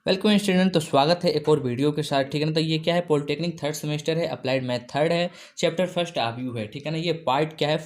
Welcome student. तो स्वागत है एक और वीडियो के साथ। ठीक है ना। तो ये क्या है, पॉलिटेक्निक थर्ड सेमेस्टर है, अप्लाइड मैथ थर्ड है, चैप्टर फर्स्ट आव्यू है। ठीक है ना। ये पार्ट क्या है,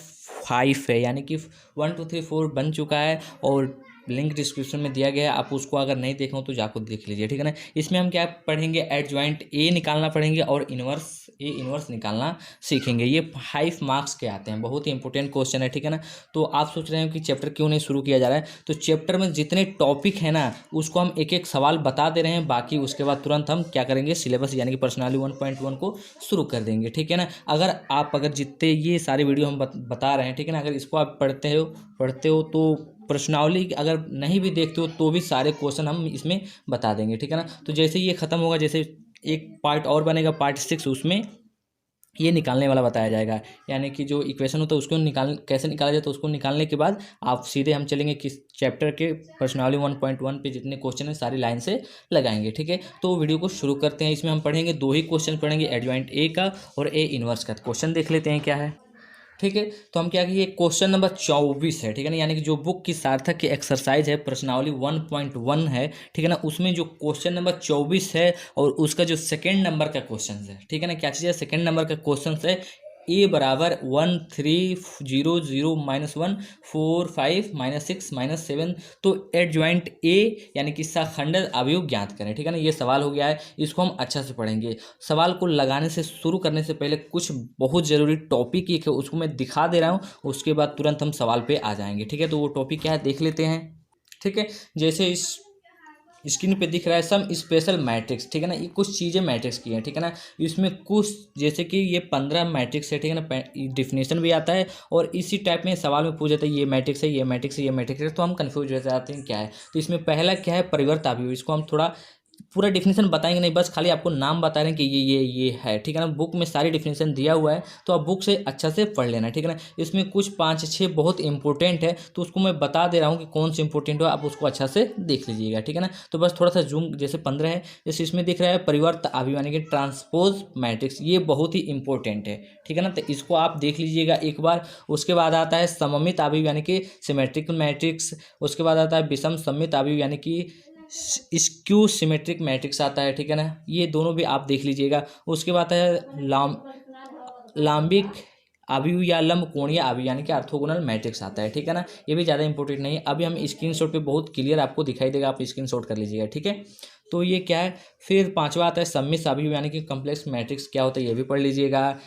5 है, यानी कि 1 2 3 4 बन चुका है और लिंक डिस्क्रिप्शन में दिया गया है। आप उसको अगर नहीं देखे हो तो जाकर देख लीजिए। ठीक है ना। इसमें हम क्या पढ़ेंगे, एडजॉइंट ए निकालना पढ़ेंगे और इनवर्स ए इनवर्स निकालना सीखेंगे। ये 5 मार्क्स के आते हैं, बहुत ही इंपॉर्टेंट क्वेश्चन है। ठीक है ना। तो आप सोच रहे हो कि चैप्टर क्यों नहीं शुरू किया जा रहा है, तो चैप्टर में जितने टॉपिक है ना उसको हम एक एक सवाल बता दे रहे हैं, बाकी उसके बाद तुरंत हम क्या करेंगे, सिलेबस यानी कि पर्सनाली 1.1 को शुरू कर देंगे। ठीक है ना। अगर जितने ये सारे वीडियो हम बता रहे हैं, ठीक है ना, अगर इसको आप पढ़ते हो तो प्रश्नावली अगर नहीं भी देखते हो तो भी सारे क्वेश्चन हम इसमें बता देंगे। ठीक है ना। तो जैसे ये ख़त्म होगा, जैसे एक पार्ट और बनेगा पार्ट 6, उसमें ये निकालने वाला बताया जाएगा, यानी कि जो इक्वेशन होता है उसको कैसे निकाला जाए। तो उसको निकालने के बाद आप सीधे हम चलेंगे किस चैप्टर के पर्सनाली 1.1 पे जितने क्वेश्चन है सारी लाइन से लगाएंगे। ठीक है। तो वीडियो को शुरू करते हैं। इसमें हम पढ़ेंगे 2 ही क्वेश्चन पढ़ेंगे, एडजॉइंट ए का और ए इनवर्स का। क्वेश्चन देख लेते हैं क्या है। ठीक है। तो हम क्या किए, क्वेश्चन नंबर 24 है। ठीक है ना। यानी कि जो बुक की सार्थक की एक्सरसाइज है प्रश्नावली 1.1 है। ठीक है ना। उसमें जो क्वेश्चन नंबर 24 है और उसका जो सेकंड नंबर का क्वेश्चन है, ठीक है ना, क्या चीज़ है, सेकंड नंबर का क्वेश्चन है ए बराबर 1300 -1 4 5 -6 -7। तो एडजॉइंट ए यानी कि सखंडक अवयव ज्ञात करें। ठीक है ना। ये सवाल हो गया है, इसको हम अच्छा से पढ़ेंगे। सवाल को लगाने से शुरू करने से पहले कुछ बहुत ज़रूरी टॉपिक एक है, उसको मैं दिखा दे रहा हूँ, उसके बाद तुरंत हम सवाल पे आ जाएंगे। ठीक है। तो वो टॉपिक क्या है देख लेते हैं। ठीक है। जैसे इस स्क्रीन पे दिख रहा है सम स्पेशल मैट्रिक्स। ठीक है ना। ये कुछ चीज़ें मैट्रिक्स की हैं। ठीक है ना। इसमें कुछ जैसे कि ये 15 मैट्रिक्स है। ठीक है ना। डिफिनेशन भी आता है और इसी टाइप में सवाल में पूछ जाता है ये मैट्रिक्स है, ये मैट्रिक्स है, ये मैट्रिक्स है, तो हम कन्फ्यूज हो जाते हैं क्या है। तो इसमें पहला क्या है, परिवर्त अवयव। इसको हम थोड़ा पूरा डिफिनेशन बताएंगे नहीं, बस खाली आपको नाम बता रहे हैं कि ये है। ठीक है ना। बुक में सारी डिफिनेशन दिया हुआ है, तो आप बुक से अच्छा से पढ़ लेना। ठीक है ना। इसमें कुछ 5-6 बहुत इंपॉर्टेंट है, तो उसको मैं बता दे रहा हूँ कि कौन से इंपॉर्टेंट हो, आप उसको अच्छा से देख लीजिएगा। ठीक है ना। तो बस थोड़ा सा जूम, जैसे 15 है, जैसे इसमें दिख रहा है परिवर्त अवयव यानी कि ट्रांसपोज मैट्रिक्स, ये बहुत ही इंपॉर्टेंट है। ठीक है ना। तो इसको आप देख लीजिएगा एक बार। उसके बाद आता है सममित अवयव यानी कि सिमेट्रिक मैट्रिक्स। उसके बाद आता है विषम सममित अवयव यानी कि स्क्यू सिमेट्रिक मैट्रिक्स आता है। ठीक है ना। ये दोनों भी आप देख लीजिएगा। उसके बाद है लाम्बिक अवयव या लंब कोणीय अवयव यानी कि ऑर्थोगोनल मैट्रिक्स आता है। ठीक है ना। ये भी ज़्यादा इंपॉर्टेंट नहीं है, अभी हम स्क्रीनशॉट पे बहुत क्लियर आपको दिखाई देगा, आप स्क्रीनशॉट कर लीजिएगा। ठीक है। तो ये क्या है, फिर पांचवा आता है सम्मिश्र अवयव यानी कि कम्प्लेक्स मैट्रिक्स क्या होता है ये भी पढ़ लीजिएगा।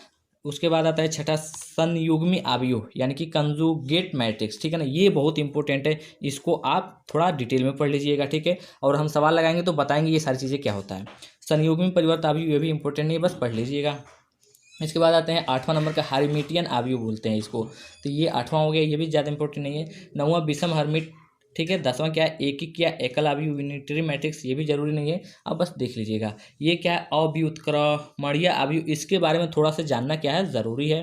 उसके बाद आता है छठा संयुग्मी अवयव यानी कि कंजुगेट मैट्रिक्स। ठीक है ना। ये बहुत इंपॉर्टेंट है, इसको आप थोड़ा डिटेल में पढ़ लीजिएगा। ठीक है। और हम सवाल लगाएंगे तो बताएंगे ये सारी चीज़ें क्या होता है। संयुग्मी परिवर्त अवयव ये भी इंपॉर्टेंट नहीं है, बस पढ़ लीजिएगा। इसके बाद आते हैं 8वां नंबर का हार्मिटियन अवयव बोलते हैं इसको। तो ये 8वां हो गया, ये भी ज़्यादा इंपॉर्टेंट नहीं है। 9वां विषम हर्मिट। ठीक है। 10वां क्या है, एकिक या एकल अवयव यूनिटरी मैट्रिक्स, ये भी जरूरी नहीं है, आप बस देख लीजिएगा। ये क्या है, अव्युत्क्रमणीय अवयव, इसके बारे में थोड़ा सा जानना क्या है ज़रूरी है।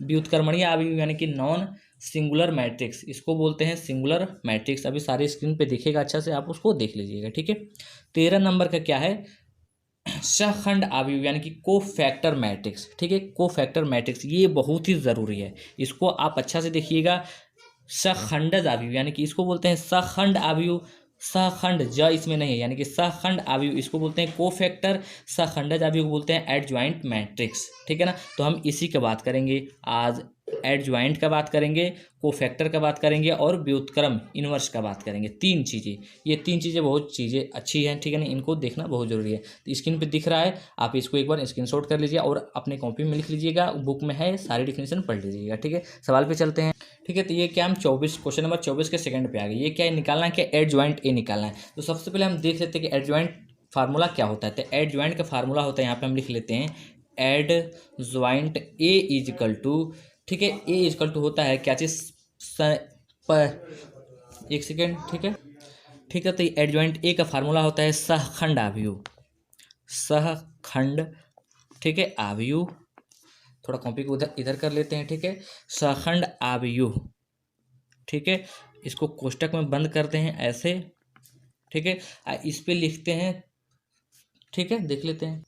व्युत्क्रमणीय अवयव यानी कि नॉन सिंगुलर मैट्रिक्स, इसको बोलते हैं सिंगुलर मैट्रिक्स। अभी सारे स्क्रीन पे दिखेगा अच्छा से, आप उसको देख लीजिएगा। ठीक है। 13 नंबर का क्या है, सहखंड अवयव यानी कि कोफैक्टर मैट्रिक्स। ठीक है। कोफैक्टर मैट्रिक्स ये बहुत ही ज़रूरी है, इसको आप अच्छा से देखिएगा। सखंडज अवयव यानी कि इसको बोलते हैं सखंड अवयव। सखंड ज इसमें नहीं है, यानी कि सखंड अवयव इसको बोलते हैं कोफैक्टर। सखंडज अवयव बोलते हैं एडजॉइंट मैट्रिक्स। ठीक है ना। तो हम इसी की बात करेंगे आज, एडजॉइंट का बात करेंगे, कोफैक्टर का बात करेंगे और व्युत्क्रम इनवर्स का बात करेंगे। 3 चीज़ें, ये 3 चीज़ें बहुत चीज़ें अच्छी हैं। ठीक है ना। इनको देखना बहुत ज़रूरी है। तो स्क्रीन पे दिख रहा है, आप इसको एक बार स्क्रीनशॉट कर लीजिए और अपने कॉपी में लिख लीजिएगा, बुक में है, सारी डिफिनेशन पढ़ लीजिएगा। ठीक है। सवाल पे चलते हैं। ठीक है। तो ये क्या, हम 24 क्वेश्चन नंबर 24 के सेकंड पे आ गए। ये क्या है, निकालना है क्या, एडजॉइंट ए निकालना है। तो सबसे पहले हम देख लेते हैं कि एडजॉइंट फार्मूला क्या होता है। तो एडजॉइंट का फार्मूला होता है, यहाँ पे हम लिख लेते हैं एडजॉइंट ए इजकल टू, ठीक है, ए इजकल टू होता है क्या चीज़, एक सेकेंड। ठीक है। ठीक है। तो एडजॉइंट ए का फार्मूला होता है सहखंड अवयव, सहखंड, ठीक है, अवयव। थोड़ा कॉपी को उधर इधर कर लेते हैं। ठीक है। सहखंड अवयव। ठीक है। इसको कोष्टक में बंद करते हैं ऐसे। ठीक है। इस पे लिखते हैं। ठीक है। देख लेते हैं।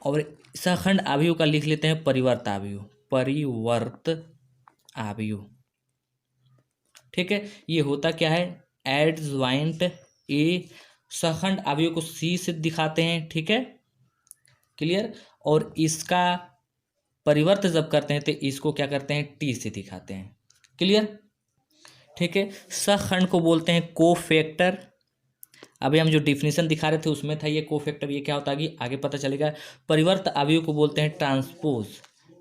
और सहखंड अवयव का लिख लेते हैं परिवर्त अवयव, परिवर्त अवयव। ठीक है। ये होता क्या है, एडजॉइंट ए सहखंड अवयव को सी से दिखाते हैं, ठीक है, क्लियर। और इसका परिवर्त जब करते हैं तो इसको क्या करते हैं, टी से दिखाते हैं, क्लियर, ठीक है। सहखंड को बोलते हैं कोफैक्टर। अभी हम जो डिफिनीशन दिखा रहे थे उसमें था ये कोफैक्टर, ये क्या होता है कि आगे पता चलेगा। परिवर्त अवयव को बोलते हैं ट्रांसपोज,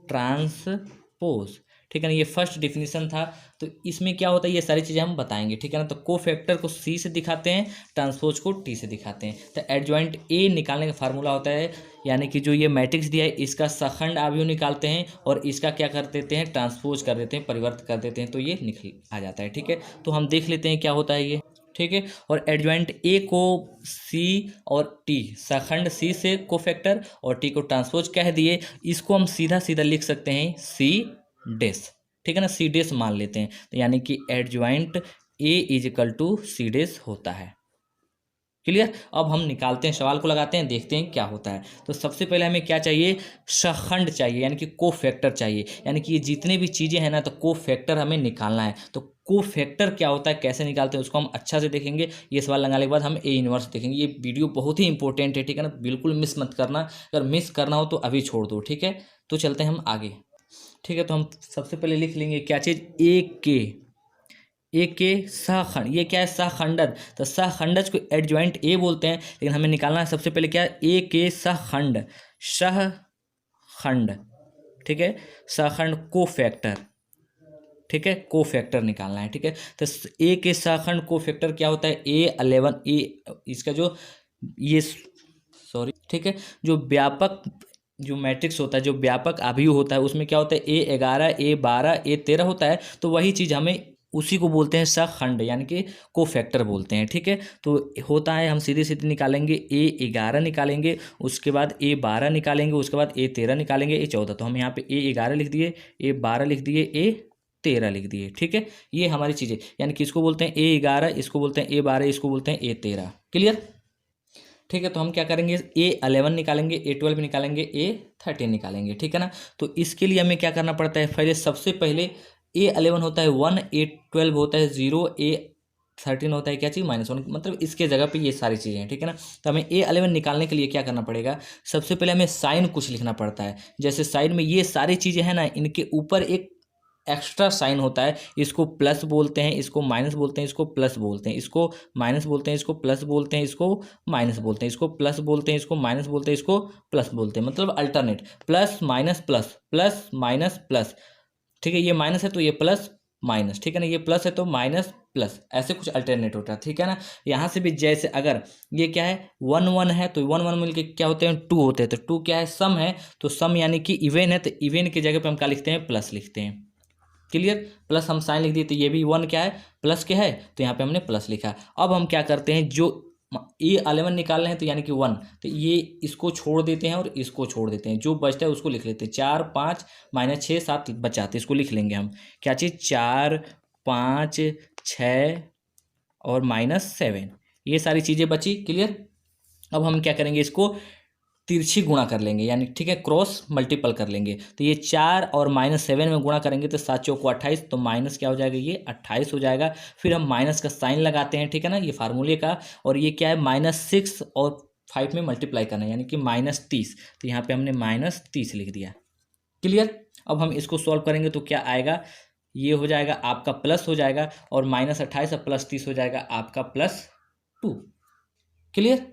ट्रांसपोज, ठीक है ना, ये फर्स्ट डिफिनीशन था। तो इसमें क्या होता है ये सारी चीज़ें हम बताएंगे, ठीक है ना। तो कोफैक्टर को सी से दिखाते हैं, ट्रांसपोज को टी से दिखाते हैं। तो एडजॉइंट ए निकालने का फार्मूला होता है, यानी कि जो ये मैट्रिक्स दिया है इसका सहखंड अवयव निकालते हैं और इसका क्या कर देते हैं, ट्रांसपोज कर देते हैं, परिवर्त कर देते हैं, तो ये निकल आ जाता है, ठीक है। तो हम देख लेते हैं क्या होता है ये, ठीक है। और एडजॉइंट ए को सी और टी, सहखंड सी से कोफैक्टर और टी को ट्रांसपोज कह दिए, इसको हम सीधा सीधा लिख सकते हैं सी डेस, ठीक है ना, सी डेस मान लेते हैं। तो यानी कि adjoint A is equal to C dash होता है, क्लियर। अब हम निकालते हैं, सवाल को लगाते हैं, देखते हैं क्या होता है। तो सबसे पहले हमें क्या चाहिए, सहखंड चाहिए, यानी कि कोफैक्टर चाहिए, यानी कि ये जितने भी चीज़ें हैं ना, तो कोफैक्टर हमें निकालना है। तो कोफैक्टर क्या होता है, कैसे निकालते हैं, उसको हम अच्छा से देखेंगे। ये सवाल लगाने के बाद हम ए इनवर्स देखेंगे। ये वीडियो बहुत ही इंपॉर्टेंट है, ठीक है ना, बिल्कुल मिस मत करना। अगर मिस करना हो तो अभी छोड़ दो, ठीक है। तो चलते हैं हम आगे, ठीक है। तो हम सबसे पहले लिख लेंगे क्या चीज़, ए के सहखंड, ये क्या है, सहखंडज। तो सहखंडज को एडजॉइंट ए बोलते हैं, लेकिन हमें निकालना है सबसे पहले क्या, ए के सहखंड, सहखंड, ठीक है, सहखंड कोफैक्टर, ठीक है, कोफैक्टर निकालना है, ठीक है। तो ए के सहखंड कोफैक्टर क्या होता है, A11, ए इसका जो ये सॉरी, ठीक है, जो व्यापक जो मैट्रिक्स होता है, जो व्यापक अवयव होता है, उसमें क्या होता है, A11, A12, A13 होता है। तो वही चीज़ हमें उसी को बोलते हैं सहखंड, यानी कि कोफैक्टर बोलते हैं, ठीक है। तो होता है, हम सीधे सीधे निकालेंगे, A11 निकालेंगे, उसके बाद A12 निकालेंगे, उसके बाद A13 निकालेंगे, A14। तो हम यहाँ पे A11 लिख दिए, A12 लिख दिए, A13 लिख दिए, ठीक है। ये हमारी चीज़ें, यानी कि इसको बोलते हैं A11, इसको बोलते हैं A12, इसको बोलते हैं A13, क्लियर, ठीक है। तो हम क्या करेंगे, A11 निकालेंगे, A12 निकालेंगे, A13 निकालेंगे, ठीक है ना। तो इसके लिए हमें क्या करना पड़ता है, पहले सबसे पहले A11 होता है 1, A12 होता है 0, A13 होता है क्या चीज़, -1, मतलब इसके जगह पे ये सारी चीज़ें हैं, ठीक है ना। तो हमें A11 निकालने के लिए क्या करना पड़ेगा, सबसे पहले हमें साइन कुछ लिखना पड़ता है। जैसे साइन में ये सारी चीज़ें हैं ना, इनके ऊपर एक एक्स्ट्रा साइन होता है, इसको प्लस बोलते हैं, इसको माइनस बोलते हैं, इसको प्लस बोलते हैं, इसको माइनस बोलते हैं, इसको प्लस बोलते हैं, इसको माइनस बोलते हैं, इसको प्लस बोलते हैं, इसको माइनस बोलते हैं, इसको प्लस बोलते हैं, मतलब alternate, plus minus plus, plus minus plus, ठीक है। ये माइनस है तो ये प्लस माइनस, ठीक है ना, ये प्लस है तो माइनस प्लस, ऐसे कुछ अल्टरनेट होता है, ठीक है ना। यहाँ से भी जैसे अगर ये क्या है 1 1 है, तो 1 1 मिलके क्या होते हैं, 2 होते हैं। तो 2 क्या है, सम है, तो सम यानी कि इवेन है, तो इवेन की जगह पे हम क्या लिखते हैं, प्लस लिखते हैं, क्लियर। प्लस हम साइन लिख दिए, तो ये भी 1 क्या है, प्लस क्या है, तो यहाँ पे हमने प्लस लिखा। अब हम क्या करते हैं, जो A11 निकाल रहे हैं, तो यानी कि 1, तो ये इसको छोड़ देते हैं और इसको छोड़ देते हैं, जो बचता है उसको लिख लेते हैं। 4 5 -6 7 बचाते, इसको लिख लेंगे हम, क्या चीज़, 4 5 6 और -7, ये सारी चीज़ें बची, क्लियर। अब हम क्या करेंगे, इसको तिरछी गुणा कर लेंगे, यानी ठीक है, क्रॉस मल्टीपल कर लेंगे। तो ये 4 और -7 में गुणा करेंगे तो 7 चौको 28, तो माइनस क्या हो जाएगा, ये 28 हो जाएगा। फिर हम माइनस का साइन लगाते हैं, ठीक है ना, ये फार्मूले का। और ये क्या है, -6 और 5 में मल्टीप्लाई करना है, यानी कि -30। तो यहाँ पे हमने -30 लिख दिया, क्लियर। अब हम इसको सॉल्व करेंगे तो क्या आएगा, ये हो जाएगा आपका प्लस हो जाएगा, और -28 और +30 हो जाएगा आपका +2, क्लियर,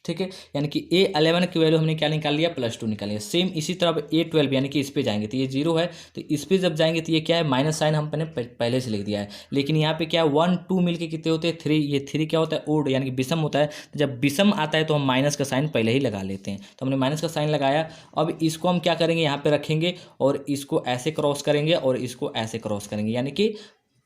ठीक है। यानी कि A11 की वैल्यू हमने क्या निकाल लिया, +2 निकाल लिया। सेम इसी तरह A12, यानी कि इस पे जाएंगे तो ये 0 है, तो इस पे जब जाएंगे तो ये क्या है, माइनस साइन हमने पहले से लिख दिया है। लेकिन यहाँ पे क्या है, 1 2 मिलके कितने होते हैं, 3, ये 3 क्या होता है, ओड, यानी कि विषम होता है। तो जब विषम आता है तो हम माइनस का साइन पहले ही लगा लेते हैं, तो हमने माइनस का साइन लगाया। अब इसको हम क्या करेंगे, यहाँ पे रखेंगे और इसको ऐसे क्रॉस करेंगे और इसको ऐसे क्रॉस करेंगे, यानी कि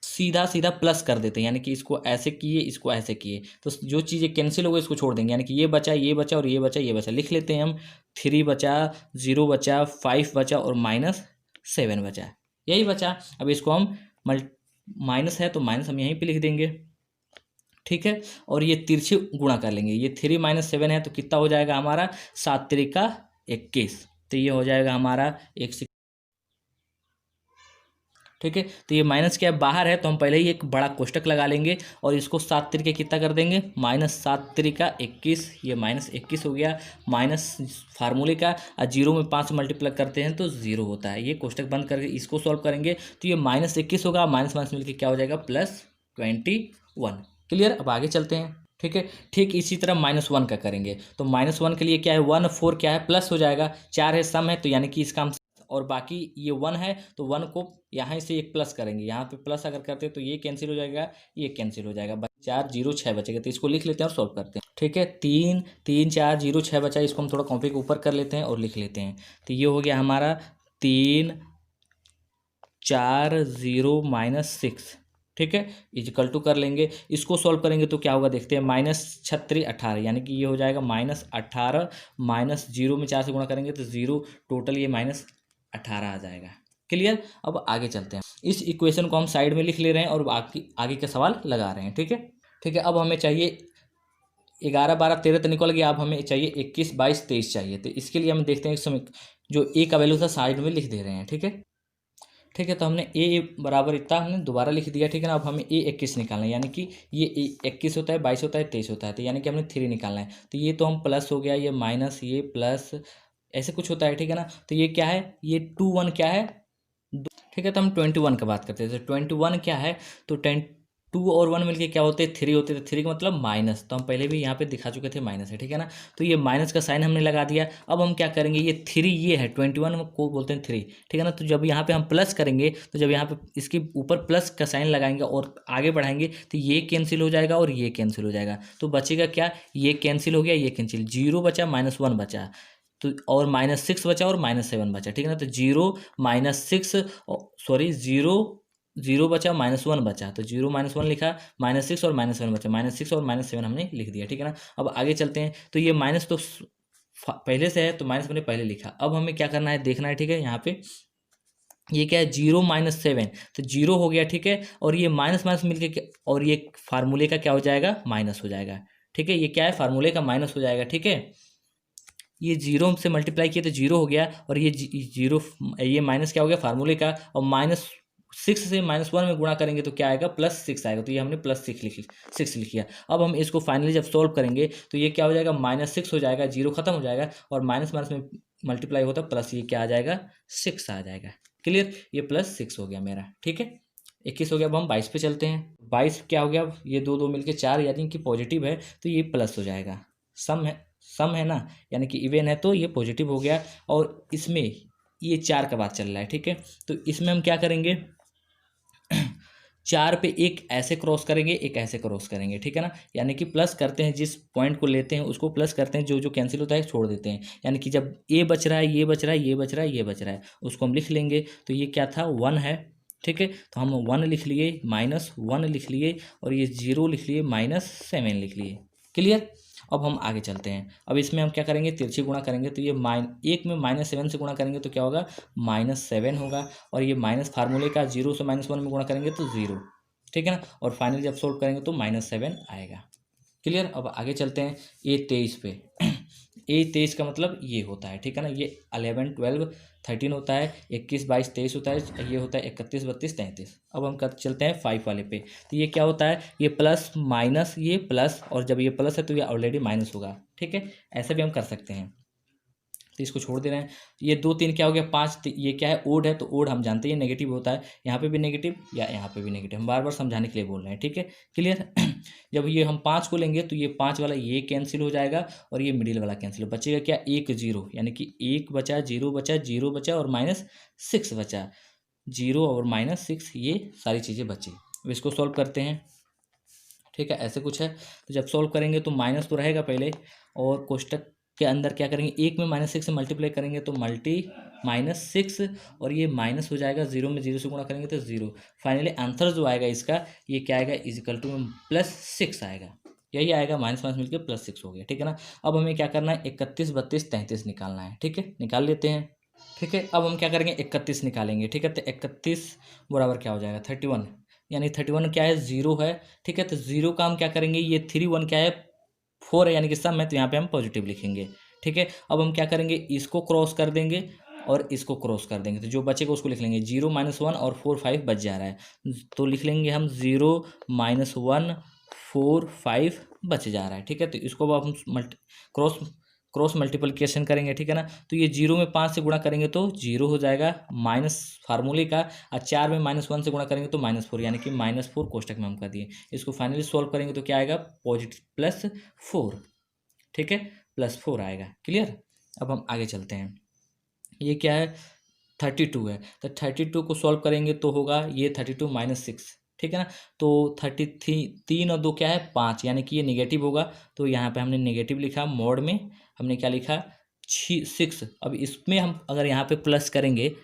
सीधा सीधा प्लस कर देते हैं, यानी कि इसको ऐसे किए, इसको ऐसे किए, तो जो चीज़ें कैंसिल हो गई इसको छोड़ देंगे, यानी कि ये बचा, ये बचा और ये बचा, ये बचा, लिख लेते हैं हम। 3 बचा, 0 बचा, 5 बचा और -7 बचा, यही बचा। अब इसको हम माइनस है तो माइनस हम यहीं पे लिख देंगे, ठीक है। और ये तिरछे गुणा कर लेंगे, ये 3 -7 है तो कितना हो जाएगा हमारा, 7 3 21, तो ये हो जाएगा हमारा 1 ठीक है। तो ये माइनस क्या है, बाहर है, तो हम पहले ही एक बड़ा कोष्टक लगा लेंगे और इसको 7 तिरिके कितना कर देंगे, -7 × 21, ये -21 हो गया। माइनस फार्मूले का, और जीरो में 5 मल्टीप्लाई करते हैं तो 0 होता है। ये कोष्टक बंद करके इसको सॉल्व करेंगे तो ये -21 होगा, माइनस माइनस मिलकर क्या हो जाएगा, +21। क्लियर। अब आगे चलते हैं। ठीक है। ठीक इसी तरह -1 का करेंगे तो -1 के लिए क्या है, 1 4 क्या है, प्लस हो जाएगा, 4 है, सम है, तो यानी कि इसका हम, और बाकी ये 1 है तो 1 को यहाँ से एक प्लस करेंगे, यहाँ पे प्लस अगर करते हैं तो ये कैंसिल हो जाएगा, ये कैंसिल हो जाएगा, 4 0 6 बचेगा। तो इसको लिख लेते हैं और सॉल्व करते हैं। ठीक है। 3 3 4 0 6 बचा, इसको हम थोड़ा कॉपी के ऊपर कर लेते हैं और लिख लेते हैं। तो ये हो गया हमारा 3 4 0 -6। ठीक है। इक्वल टू कर लेंगे, इसको सॉल्व करेंगे तो क्या होगा देखते हैं, -36 18, यानी कि ये हो जाएगा -18, -0 में 4 से गुणा करेंगे तो 0, टोटल ये -18 आ जाएगा। क्लियर। अब आगे चलते हैं। इस इक्वेशन को हम साइड में लिख ले रहे हैं और बाकी आगे का सवाल लगा रहे हैं। ठीक है। ठीक है। अब हमें चाहिए 11 12 13 तो निकल गया, अब हमें चाहिए 21 22 23 चाहिए। तो इसके लिए हम देखते हैं इस समय जो ए का वैल्यू था साइड में लिख दे रहे हैं। ठीक है। ठीक है। तो हमने ए बराबर इतना हमने दोबारा लिख दिया। ठीक है ना। अब हमें ए 21 निकालना है, यानी कि ये 21 होता है, 22 होता है, 23 होता है, तो यानी कि हमने 3 निकालना है। तो ये तो हम प्लस हो गया, ये माइनस, ये प्लस, ऐसे कुछ होता है। ठीक है ना। तो ये क्या है, ये 2 1 क्या है, ठीक है। तो हम 21 का बात करते हैं। तो 21 क्या है, तो 10 2 और 1 मिलके क्या होते हैं, 3 होते हैं। तो 3 का मतलब माइनस, तो हम पहले भी यहाँ पे दिखा चुके थे माइनस है। ठीक है ना। तो ये माइनस का साइन हमने लगा दिया। अब हम क्या करेंगे, ये 3 ये है, 21 को बोलते हैं 3। ठीक है ना। तो जब यहाँ पे हम प्लस करेंगे, तो जब यहाँ पे इसके ऊपर प्लस का साइन लगाएंगे और आगे बढ़ाएंगे तो ये कैंसिल हो जाएगा और ये कैंसिल हो जाएगा। तो बचेगा क्या, ये कैंसिल हो गया, ये कैंसिल, 0 बचा, -1 बचा, तो और -6 बचा और -7 बचा। ठीक है ना। तो 0 -6, सॉरी 0 0 बचा, -1 बचा, तो 0 -1 लिखा, -6 और -7 बचा, -6 और -7 हमने लिख दिया। ठीक है ना। अब आगे चलते हैं। तो ये माइनस तो पहले से है तो माइनस मैंने पहले लिखा। अब हमें क्या करना है, देखना है। ठीक है। यहाँ पे ये क्या है, 0 -7, तो 0 हो गया। ठीक है। और ये माइनस माइनस मिलके और ये फार्मूले का क्या हो जाएगा, माइनस हो जाएगा। ठीक है। ये क्या है, फार्मूले का माइनस हो जाएगा। ठीक है। ये 0 से मल्टीप्लाई किया तो 0 हो गया, और ये 0, ये माइनस क्या हो गया, फार्मूले का, और -6 से -1 में गुणा करेंगे तो क्या आएगा, +6 आएगा। तो ये हमने +6 लिख लिया। अब हम इसको फाइनली जब सॉल्व करेंगे तो ये क्या हो जाएगा, -6 हो जाएगा, 0 खत्म हो जाएगा, और माइनस माइनस में मल्टीप्लाई होता है प्लस, ये क्या आ जाएगा, 6 आ जाएगा। क्लियर। ये +6 हो गया मेरा। ठीक है। 21 हो गया। अब हम 22 पे चलते हैं। 22 क्या हो गया, ये दो मिलके 4, यानी कि पॉजिटिव है तो ये प्लस हो जाएगा। सम है ना, यानी कि इवन है तो ये पॉजिटिव हो गया। और इसमें ये 4 का बात चल रहा है। ठीक है। तो इसमें हम क्या करेंगे, 4 पे एक ऐसे क्रॉस करेंगे, एक ऐसे क्रॉस करेंगे। ठीक है ना। यानी कि प्लस करते हैं, जिस पॉइंट को लेते हैं उसको प्लस करते हैं, जो जो कैंसिल होता है छोड़ देते हैं। यानी कि जब ए बच रहा है, ये बच रहा है, ये बच रहा है, ये बच रहा है, उसको हम लिख लेंगे। तो ये क्या था, 1 है। ठीक है। तो हम 1 लिख लिए, -1 लिख लिए, और ये 0 लिख लिए, -7 लिख लिए। क्लियर। अब हम आगे चलते हैं। अब इसमें हम क्या करेंगे, तिरछी गुणा करेंगे। तो ये एक में -7 से गुणा करेंगे तो क्या होगा, -7 होगा, और ये माइनस फार्मूले का 0 से -1 में गुणा करेंगे तो 0। ठीक है ना। और फाइनली जब सोल्व करेंगे तो -7 आएगा। क्लियर। अब आगे चलते हैं A23 पे। A23 का मतलब ये होता है। ठीक है ना। ये 11 12 13 होता है, 21 22 23 होता है, ये होता है 31 32 33। अब हम चलते हैं 5 वाले पे। तो ये क्या होता है, ये प्लस माइनस, ये प्लस, और जब ये प्लस है तो ये ऑलरेडी माइनस होगा। ठीक है। ऐसा भी हम कर सकते हैं। तो इसको छोड़ दे रहे हैं। ये 2 3 क्या हो गया, 5, ये क्या है, ओड है, तो ओड हम जानते हैं नेगेटिव होता है। यहाँ पे भी नेगेटिव या यहाँ पे भी नेगेटिव, हम बार बार समझाने के लिए बोल रहे हैं। ठीक है। क्लियर। जब ये हम 5 को लेंगे तो ये 5 वाला ये कैंसिल हो जाएगा, और ये मिडिल वाला कैंसिल हो, बचेगा क्या, 1 0, यानी कि 1 बचा, 0 बचा, 0 बचा, और -6 बचा, 0 और -6, ये सारी चीज़ें बची। अब इसको सॉल्व करते हैं। ठीक है। ऐसे कुछ है। तो जब सॉल्व करेंगे तो माइनस तो रहेगा पहले, और कोष्टक के अंदर क्या करेंगे, एक में -6 से मल्टीप्लाई करेंगे तो -6, और ये माइनस हो जाएगा, 0 में 0 से गुणा करेंगे तो 0। फाइनली आंसर जो आएगा इसका, ये क्या आएगा, इजिकल टू में +6 आएगा। यही आएगा, माइनस माइनस मिलकर +6 हो गया। ठीक है ना। अब हमें क्या करना है, 31 32 33 निकालना है। ठीक है। निकाल लेते हैं। ठीक है। अब हम क्या करेंगे, 31 निकालेंगे। ठीक है। तो 31 बराबर क्या हो जाएगा, 31, यानी 31 क्या है, 0 है। ठीक है। तो 0 का हम क्या करेंगे, ये 3 1 क्या है, 4 है, यानी कि सम है, तो यहाँ पे हम पॉजिटिव लिखेंगे। ठीक है। अब हम क्या करेंगे, इसको क्रॉस कर देंगे और इसको क्रॉस कर देंगे, तो जो बचेगा उसको लिख लेंगे 0 -1 और 4 5 बच जा रहा है, तो लिख लेंगे हम 0 -1 4 5 बच जा रहा है। ठीक है, तो इसको अब हम क्रॉस मल्टीप्लिकेशन करेंगे। ठीक है ना, तो ये 0 में 5 से गुणा करेंगे तो 0 हो जाएगा, माइनस फार्मूले का, और 4 में -1 से गुणा करेंगे तो -4, यानी कि -4 कोष्टक में हम कर दिए। इसको फाइनली सॉल्व करेंगे तो क्या आएगा, पॉजिटिव +4। ठीक है, +4 आएगा। क्लियर। अब हम आगे चलते हैं। ये क्या है, 32 है, तो 32 को सॉल्व करेंगे तो होगा ये 32 -6। ठीक है ना, तो 33 3 और 2 क्या है 5, यानी कि ये नेगेटिव होगा, तो यहाँ पे हमने नेगेटिव लिखा, मोड में हमने क्या लिखा 6। अब इसमें हम अगर यहाँ पे प्लस करेंगे,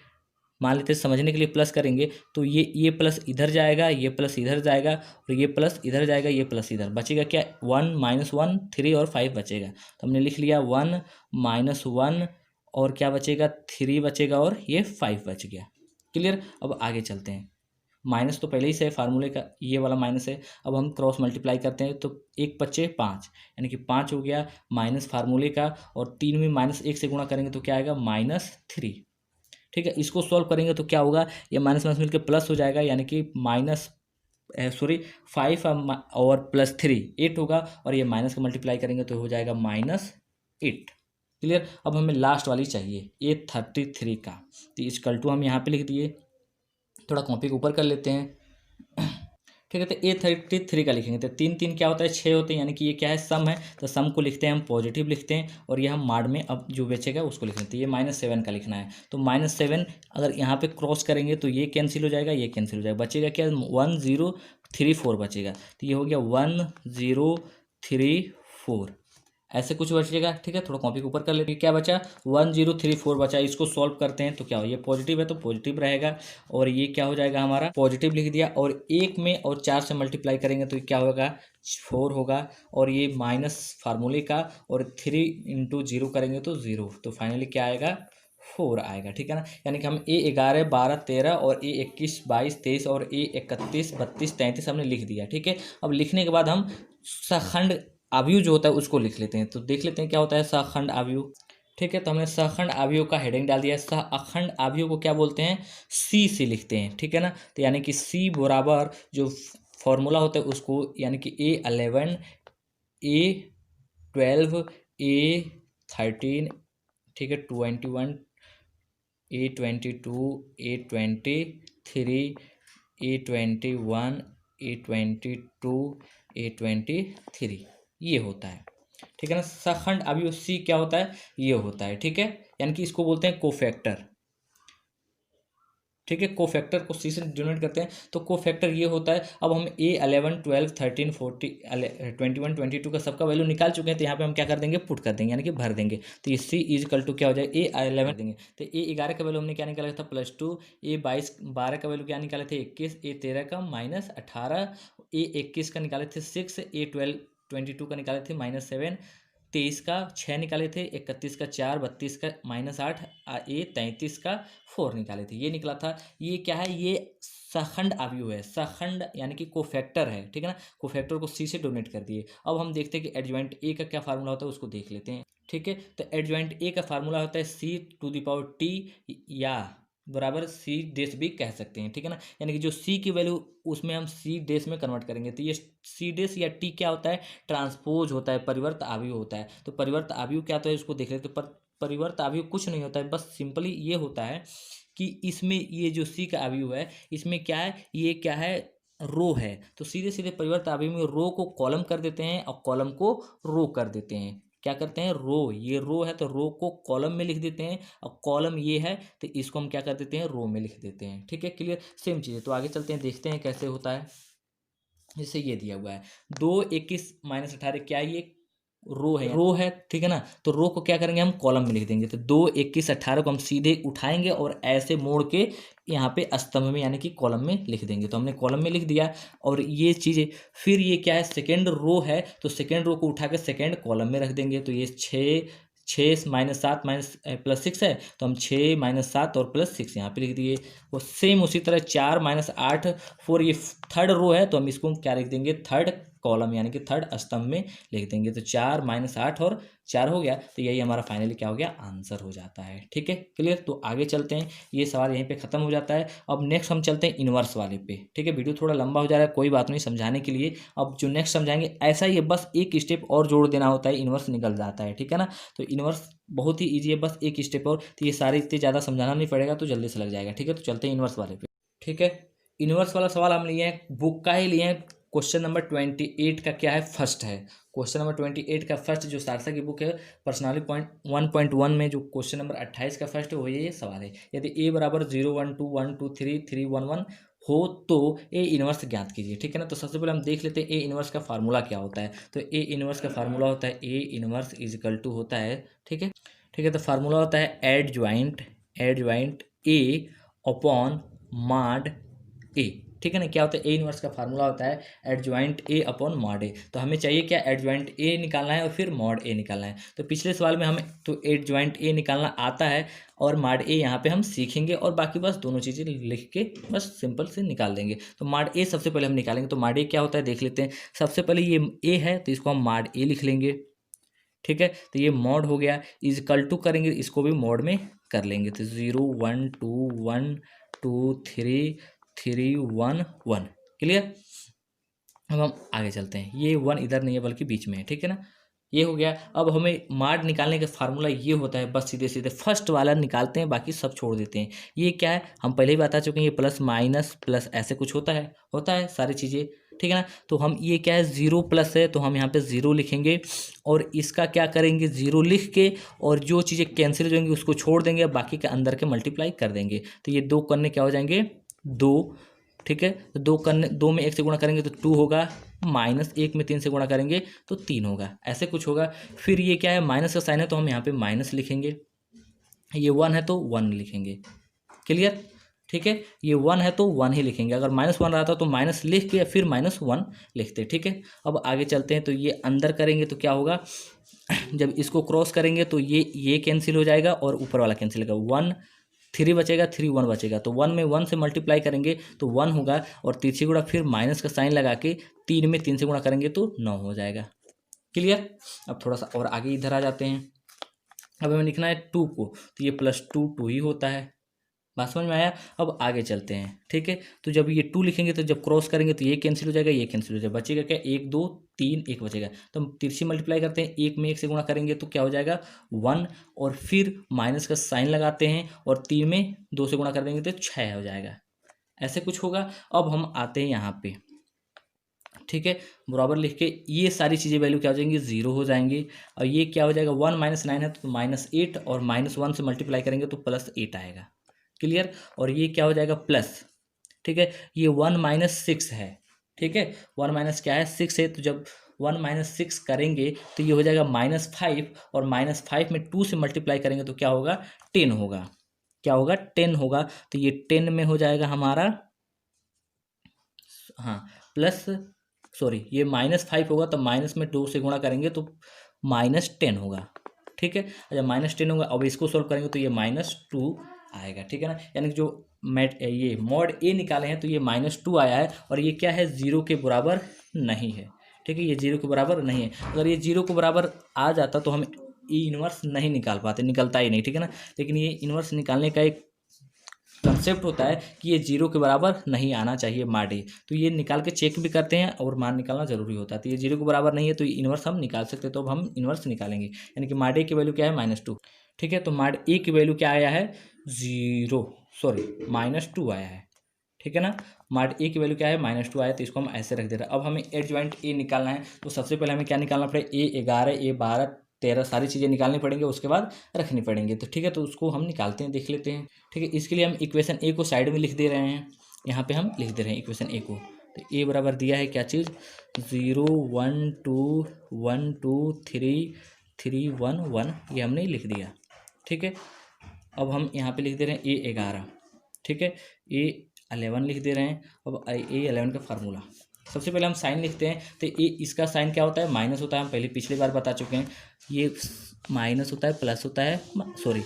मान लेते हैं समझने के लिए प्लस करेंगे, तो ये प्लस इधर जाएगा, ये प्लस इधर जाएगा, और ये प्लस इधर जाएगा, ये प्लस इधर बचेगा क्या, 1 -1 3 और 5 बचेगा। तो हमने लिख लिया 1 -1 और क्या बचेगा 3 बचेगा, और ये 5 बच गया। क्लियर। अब आगे चलते हैं। माइनस तो पहले ही से फार्मूले का, ये वाला माइनस है। अब हम क्रॉस मल्टीप्लाई करते हैं तो 1 × 5 यानी कि 5 हो गया, माइनस फार्मूले का, और 3 में -1 से गुणा करेंगे तो क्या आएगा -3। ठीक है, इसको सॉल्व करेंगे तो क्या होगा, ये माइनस माइनस मिलकर प्लस हो जाएगा, यानी कि 5 और +3 8 होगा, और ये माइनस का मल्टीप्लाई करेंगे तो हो जाएगा -8। क्लियर। अब हमें लास्ट वाली चाहिए, ये 33 का, तो इक्वल टू हम यहाँ पे लिख दिए, थोड़ा कॉपी को ऊपर कर लेते हैं। ठीक है, तो ये 33 का लिखेंगे, तो 3 3 क्या होता है 6 होते हैं, यानी कि ये क्या है सम है, तो सम को लिखते हैं हम पॉजिटिव लिखते हैं, और ये हम माड में अब जो बचेगा उसको लिख लेते हैं। ये -7 का लिखना है, तो -7 अगर यहाँ पे क्रॉस करेंगे तो ये कैंसिल हो जाएगा, ये कैंसिल हो जाएगा, बचेगा क्या 1034 बचेगा, तो ये हो गया 1034 ऐसे कुछ बचेगा। ठीक है, थोड़ा कॉपी के ऊपर कर लेते हैं। क्या बचा 1034 बचा, इसको सॉल्व करते हैं तो क्या हो, ये पॉजिटिव है तो पॉजिटिव रहेगा, और ये क्या हो जाएगा हमारा पॉजिटिव लिख दिया, और 1 में और 4 से मल्टीप्लाई करेंगे तो क्या होगा 4 होगा, और ये माइनस फार्मूले का, और 3 × 0 करेंगे तो 0, तो फाइनली क्या आएगा 4 आएगा। ठीक है ना, यानी कि हम A11 12 13 और A21 22 23 और A31 32 33 हमने लिख दिया। ठीक है, अब लिखने के बाद हम सखंड अवयव जो होता है उसको लिख लेते हैं, तो देख लेते हैं क्या होता है सखंड अवयव। ठीक है, तो हमने सखंड अवयव का हेडिंग डाल दिया। सखंड अवयव को क्या बोलते हैं, सी से लिखते हैं। ठीक है ना, तो यानी कि सी बराबर जो फॉर्मूला होता है उसको, यानी कि A11 A12 A13, ठीक है 21 A22 A23 A21 A22 A23 ये होता है। ठीक है ना, सखंड अवयव सी क्या होता है, ये होता है। ठीक है, यानी कि इसको बोलते हैं कोफैक्टर। ठीक है, कोफैक्टर को सी से डिनोट करते हैं, तो कोफैक्टर ये होता है। अब हम A11 12 13 14 21 22 का सबका वैल्यू निकाल चुके हैं, तो यहाँ पे हम क्या कर देंगे पुट कर देंगे, यानी कि भर देंगे, तो ये सी इजकल टू क्या हो जाएगा A11 देंगे, तो A11 का वैल्यू हमने क्या निकाला था +2, A22 12 का वैल्यू क्या निकाले थे 21, A13 का -18, A21 का निकाले थे 6, A12 22 का निकाले थे -7, 23 का 6 निकाले थे, 31 का 4, 32 का -8, A33 का 4 निकाले थे, ये निकला था। ये क्या है, ये सखंड अवयव है, सखंड यानी कि कोफैक्टर है। ठीक है ना, कोफैक्टर को सी से डोनेट कर दिए। अब हम देखते हैं कि एडजॉइंट ए का क्या फार्मूला होता है, उसको देख लेते हैं। ठीक है, तो एडजॉइंट ए का फार्मूला होता है C⁻T या बराबर सी डेस भी कह सकते हैं। ठीक है ना, यानी कि जो सी की वैल्यू उसमें हम सी डेस में कन्वर्ट करेंगे, तो ये सी डेस या टी क्या होता है, ट्रांसपोज होता है, परिवर्त अवयव होता है। तो परिवर्त अवयव क्या होता है उसको देख लेते हैं। तो परिवर्त अवयव कुछ नहीं होता है, बस सिंपली ये होता है कि इसमें ये जो सी का अवयव है इसमें क्या है, ये क्या है रो है, तो सीधे सीधे परिवर्त अवयव में रो को कॉलम कर देते हैं और कॉलम को रो कर देते हैं। क्या करते हैं, रो, ये रो है तो रो को कॉलम में लिख देते हैं, और कॉलम ये है तो इसको हम क्या कर देते हैं रो में लिख देते हैं। ठीक है, क्लियर, सेम चीज़ है। तो आगे चलते हैं, देखते हैं कैसे होता है। जैसे ये दिया हुआ है 2 21 -18 क्या ये रो है। ठीक है ना, तो रो को क्या करेंगे हम कॉलम में लिख देंगे, तो 2 21 18 को हम सीधे उठाएंगे और ऐसे मोड़ के यहाँ पे स्तंभ में यानी कि कॉलम में लिख देंगे, तो हमने कॉलम में लिख दिया। और ये चीज़ें फिर ये क्या है सेकेंड रो है, तो सेकेंड रो को उठा के सेकेंड कॉलम में रख देंगे, तो ये 6 -7 +6 है, तो हम 6 -7 और +6 यहाँ पे लिख दिए। वो सेम उसी तरह 4 -8 4 ये थर्ड रो है, तो हम इसको क्या लिख देंगे थर्ड कॉलम यानी कि थर्ड स्तंभ में लिख देंगे। तो 4 - 8 और 4 हो गया, तो यही हमारा फाइनली क्या हो गया, आंसर हो जाता है। ठीक है, क्लियर। तो आगे चलते हैं, ये सवाल यहीं पे ख़त्म हो जाता है। अब नेक्स्ट हम चलते हैं इन्वर्स वाले पे। ठीक है, वीडियो थोड़ा लंबा हो जा रहा है, कोई बात नहीं, समझाने के लिए। अब जो नेक्स्ट समझाएंगे ऐसा ही है, बस एक स्टेप और जोड़ देना होता है, इन्वर्स निकल जाता है। ठीक है ना, तो इन्वर्स बहुत ही ईजी है, बस एक स्टेप और, तो ये सारे इतने ज़्यादा समझाना नहीं पड़ेगा, तो जल्दी से लग जाएगा। ठीक है, तो चलते हैं इन्वर्स वाले पे। ठीक है, इन्वर्स वाला सवाल हम लिए हैं, बुक का ही लिए हैं। क्वेश्चन नंबर 28 का क्या है, फर्स्ट है। क्वेश्चन नंबर 28 का फर्स्ट जो सारसा की बुक है, पर्सनालिटी पॉइंट 1.1 में जो क्वेश्चन नंबर 28 का फर्स्ट है, वो ये सवाल है। यदि ए बराबर 0 1 2 1 2 3 3 1 1 हो तो ए इनवर्स ज्ञात कीजिए। ठीक है ना, तो सबसे पहले हम देख लेते हैं ए इनवर्स का फार्मूला क्या होता है। तो ए इनवर्स का फार्मूला होता है, A inverse is equal to होता है, ठीक है, ठीक है, तो फार्मूला होता है एडज्वाइंट ए अपॉन मॉड ए। ठीक है ना, क्या होता है, ए इनवर्स का फार्मूला होता है एडज्वाइंट ए अपॉन मॉड ए। तो हमें चाहिए क्या, एडज्वाइंट ए निकालना है और फिर मॉड ए निकालना है। तो पिछले सवाल में हमें तो एडज्वाइंट ए निकालना आता है और मॉड ए यहाँ पे हम सीखेंगे, और बाकी बस दोनों चीज़ें लिख के बस सिंपल से निकाल देंगे। तो मॉड ए सबसे पहले हम निकालेंगे। तो मॉड ए क्या होता है देख लेते हैं। सबसे पहले ये ए है, तो इसको हम मॉड ए लिख लेंगे। ठीक है, तो ये मॉड हो गया, इज इक्वल टू करेंगे, इसको भी मॉड में कर लेंगे। तो 0 1 2 1 2 3 3 1 1। क्लियर। अब हम आगे चलते हैं, ये 1 इधर नहीं है बल्कि बीच में है। ठीक है ना, ये हो गया। अब हमें मॉड निकालने का फार्मूला ये होता है, बस सीधे सीधे फर्स्ट वाला निकालते हैं, बाकी सब छोड़ देते हैं। ये क्या है, हम पहले ही बता चुके हैं, ये प्लस माइनस प्लस ऐसे कुछ होता है सारी चीज़ें। ठीक है ना, तो हम ये क्या है, 0 प्लस है, तो हम यहाँ पे 0 लिखेंगे, और इसका क्या करेंगे, 0 लिख के, और जो चीज़ें कैंसिल हो जाएंगी उसको छोड़ देंगे, बाकी के अंदर के मल्टीप्लाई कर देंगे। तो ये 2 करने क्या हो जाएंगे, 2। ठीक है, तो 2 करने, 2 में 1 से गुणा करेंगे तो 2 होगा, माइनस 1 में 3 से गुणा करेंगे तो 3 होगा, ऐसे कुछ होगा। फिर ये क्या है, माइनस का साइन है, तो हम यहाँ पे माइनस लिखेंगे। ये 1 है तो 1 लिखेंगे। क्लियर। ठीक है, ये 1 है तो 1 ही लिखेंगे, अगर -1 रहा था तो माइनस लिख के फिर -1 लिखते। ठीक है, अब आगे चलते हैं। तो ये अंदर करेंगे तो क्या होगा, जब इसको क्रॉस करेंगे तो ये कैंसिल हो जाएगा और ऊपर वाला कैंसिल होगा, 1 3 बचेगा, 3 1 बचेगा। तो 1 में 1 से मल्टीप्लाई करेंगे तो 1 होगा, और तिरछी गुणा फिर माइनस का साइन लगा के 3 में 3 से गुणा करेंगे तो 9 हो जाएगा। क्लियर। अब थोड़ा सा और आगे इधर आ जाते हैं। अब हमें लिखना है 2 को, तो ये +2 2 ही होता है। बात समझ में आया। अब आगे चलते हैं। ठीक है, तो जब ये 2 लिखेंगे तो जब क्रॉस करेंगे तो ये कैंसिल हो जाएगा, ये कैंसिल हो जाएगा, बचेगा क्या, 1 2 3 1 बचेगा। तो हम तिरछी मल्टीप्लाई करते हैं, 1 में 1 से गुणा करेंगे तो क्या हो जाएगा, 1, और फिर माइनस का साइन लगाते हैं, और 3 में 2 से गुणा कर देंगे तो 6 हो जाएगा, ऐसे कुछ होगा। अब हम आते हैं यहाँ पे। ठीक है, बराबर लिख के ये सारी चीज़ें वैल्यू क्या हो जाएंगी, 0 हो जाएंगी। और ये क्या हो जाएगा, 1 - 9 है तो -8, और -1 से मल्टीप्लाई करेंगे तो +8 आएगा। क्लियर। और ये क्या हो जाएगा, प्लस। ठीक है, ये 1 - 6 है। ठीक है, 1 माइनस क्या है, 6 है, तो जब 1 - 6 करेंगे तो ये हो जाएगा -5, और -5 में 2 से मल्टीप्लाई करेंगे तो क्या होगा, 10 होगा। क्या होगा, 10 होगा। तो ये 10 में हो जाएगा हमारा, हाँ, प्लस, सॉरी, ये -5 होगा, तो माइनस में 2 से गुणा करेंगे तो -10 होगा। ठीक है, अच्छा, -10 होगा। अब इसको सोल्व करेंगे तो ये -2 आएगा। ठीक है ना, यानी कि जो ये मॉड ए निकाले हैं तो ये -2 आया है, और ये क्या है, 0 के बराबर नहीं है। ठीक है, ये 0 के बराबर नहीं है। अगर ये 0 के बराबर आ जाता तो हम ई इनवर्स नहीं निकाल पाते, निकलता ही नहीं। ठीक है ना, लेकिन ये इनवर्स निकालने का एक कंसेप्ट होता है कि ये 0 के बराबर नहीं आना चाहिए मॉड ए, तो ये निकाल के चेक भी करते हैं, और मान निकालना जरूरी होता है। तो ये 0 के बराबर नहीं है तो ये इनवर्स हम निकाल सकते हैं, तो अब हम इनवर्स निकालेंगे। यानी कि मॉड ए की वैल्यू क्या है, -2। ठीक है, तो मॉड ए की वैल्यू क्या आया है, 0, सॉरी, -2 आया है। ठीक है ना, मॉड ए की वैल्यू क्या है, -2 आया, तो इसको हम ऐसे रख दे रहे हैं। अब हमें एडज्वाइंट ए निकालना है, तो सबसे पहले हमें क्या निकालना पड़ेगा, A11 A12 13 सारी चीज़ें निकालनी पड़ेंगे, उसके बाद रखनी पड़ेंगे। तो ठीक है, तो उसको हम निकालते हैं, देख लेते हैं। ठीक है, इसके लिए हम इक्वेशन ए को साइड में लिख दे रहे हैं, यहाँ पे हम लिख दे रहे हैं इक्वेशन ए को। तो ए बराबर दिया है क्या चीज़, 0 1 2 1 2 3 3 1 1, ये हमने लिख दिया। ठीक है, अब हम यहाँ पे लिख दे रहे हैं A11। ठीक है, A11 लिख दे रहे हैं। अब A11 का फार्मूला सबसे पहले हम साइन लिखते हैं। तो ये इसका साइन क्या होता है, माइनस होता है, हम पहले पिछली बार बता चुके हैं। ये माइनस होता है, प्लस होता है, सॉरी,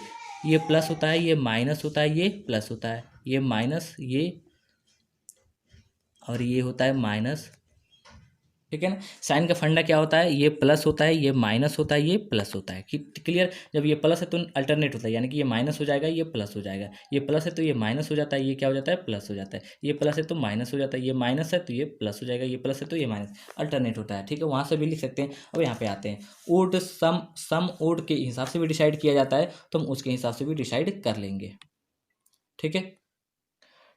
ये प्लस होता है, ये माइनस होता है, ये प्लस होता है, ये माइनस, ये, और ये होता है माइनस ठीक है ना। साइन का फंडा क्या होता है, ये प्लस होता है, ये माइनस होता है, ये प्लस होता है। क्लियर। जब ये प्लस है तो अल्टरनेट होता है, यानी कि ये माइनस हो जाएगा, ये प्लस हो जाएगा। ये प्लस है तो ये माइनस हो जाता है, ये क्या हो जाता है, प्लस हो जाता है। ये प्लस है तो माइनस हो जाता है, ये माइनस है तो ये प्लस हो जाएगा, ये प्लस है तो ये माइनस, अल्टरनेट होता है। ठीक है, वहाँ से भी लिख सकते हैं। अब यहाँ पे आते हैं, ओड सम ओड के हिसाब से भी डिसाइड किया जाता है, तो हम उसके हिसाब से भी डिसाइड कर लेंगे। ठीक है।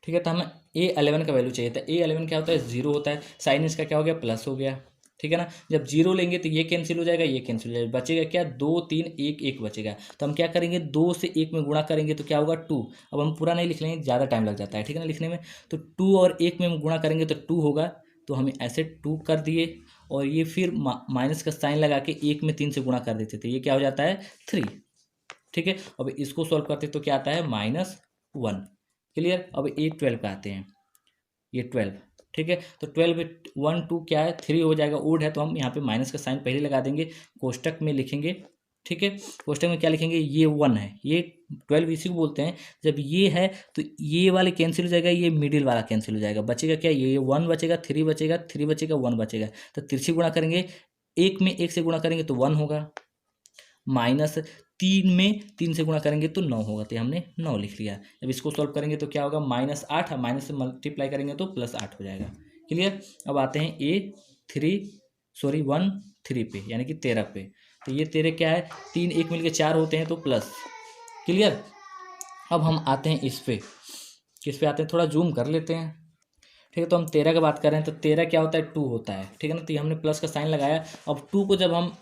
ठीक है, तो हमें A11 का वैल्यू चाहिए था। A11 क्या होता है, जीरो होता है। साइन इसका क्या हो गया, प्लस हो गया। ठीक है ना। जब जीरो लेंगे तो ये कैंसिल हो जाएगा, ये कैंसिल हो जाएगा, बचेगा क्या, 2 3 1 1 बचेगा। तो हम क्या करेंगे, 2 से 1 में गुणा करेंगे तो क्या होगा, 2। अब हम पूरा नहीं लिख लेंगे, ज़्यादा टाइम लग जाता है, ठीक है ना, लिखने में। तो 2 और 1 में गुणा करेंगे तो 2 होगा। तो हमें ऐसे 2 कर दिए, और ये फिर माइनस का साइन लगा के 1 में 3 से गुणा कर देते थे, ये क्या हो जाता है, 3। ठीक है। अब इसको सॉल्व करते तो क्या आता है, -1। क्लियर। अब A12 पे आते हैं, ये 12। ठीक है, तो 12 1 2 क्या है, 3 हो जाएगा। ओड है तो हम यहाँ पे माइनस का साइन पहले लगा देंगे, कोष्टक में लिखेंगे। ठीक है, कोष्टक में क्या लिखेंगे, ये 1 है, ये 12 इसी को बोलते हैं। जब ये है तो ये वाले कैंसिल हो जाएगा, ये मिडिल वाला कैंसिल हो जाएगा, बचेगा क्या, ये 1 बचेगा, 3 बचेगा, 3 बचेगा, 1 बचेगा। तो तिरछी गुणा करेंगे, 1 में 1 से गुणा करेंगे तो 1 होगा, माइनस 3 में 3 से गुणा करेंगे तो 9 होगा। तो हमने 9 लिख लिया। जब इसको सॉल्व करेंगे तो क्या होगा, -8, माइनस से मल्टीप्लाई करेंगे तो +8 हो जाएगा। क्लियर। अब आते हैं A3 3 पे, यानी कि 13 पे। तो ये 13 क्या है, 3 1 मिलके 4 होते हैं तो प्लस। क्लियर। अब हम आते हैं इस पे, किस पे आते हैं, थोड़ा जूम कर लेते हैं। ठीक है, तो हम 13 की बात कर रहे हैं, तो 13 क्या होता है, 2 होता है। ठीक है ना, तो हमने प्लस का साइन लगाया। अब 2 को जब हम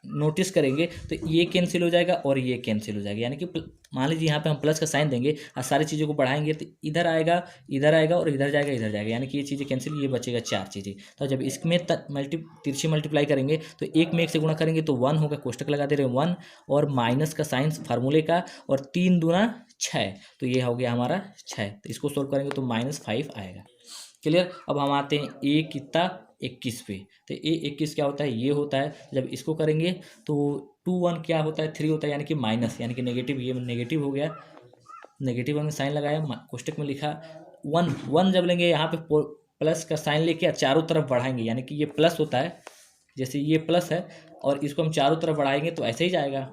नोटिस करेंगे तो ये कैंसिल हो जाएगा और ये कैंसिल हो जाएगा, यानी कि मान लीजिए यहाँ पे हम प्लस का साइन देंगे और सारी चीज़ों को बढ़ाएंगे तो इधर आएगा, इधर आएगा और इधर जाएगा, इधर जाएगा, यानी कि ये चीज़ें कैंसिल, ये बचेगा 4 चीज़ें। तो जब इसमें तिरछी मल्टीप्लाई करेंगे तो 1 में 1 से गुणा करेंगे तो 1 होगा, कोष्टक लगा दे रहे हैं 1, और माइनस का साइन फार्मूले का, और 3 दूना 6, तो ये हो गया हमारा 6। तो इसको सोल्व करेंगे तो -5 आएगा। क्लियर। अब हम आते हैं A कितना 21 पे। तो A21 क्या होता है, ये होता है। जब इसको करेंगे तो 2 1 क्या होता है, 3 होता है, यानी कि माइनस, यानी कि नेगेटिव, ये नेगेटिव हो गया। नेगेटिव हमने साइन लगाया, कोष्टक में लिखा 1 1। जब लेंगे यहाँ पे प्लस का साइन लेके चारों तरफ बढ़ाएंगे, यानी कि ये प्लस होता है, जैसे ये प्लस है और इसको हम चारों तरफ बढ़ाएंगे तो ऐसे ही जाएगा।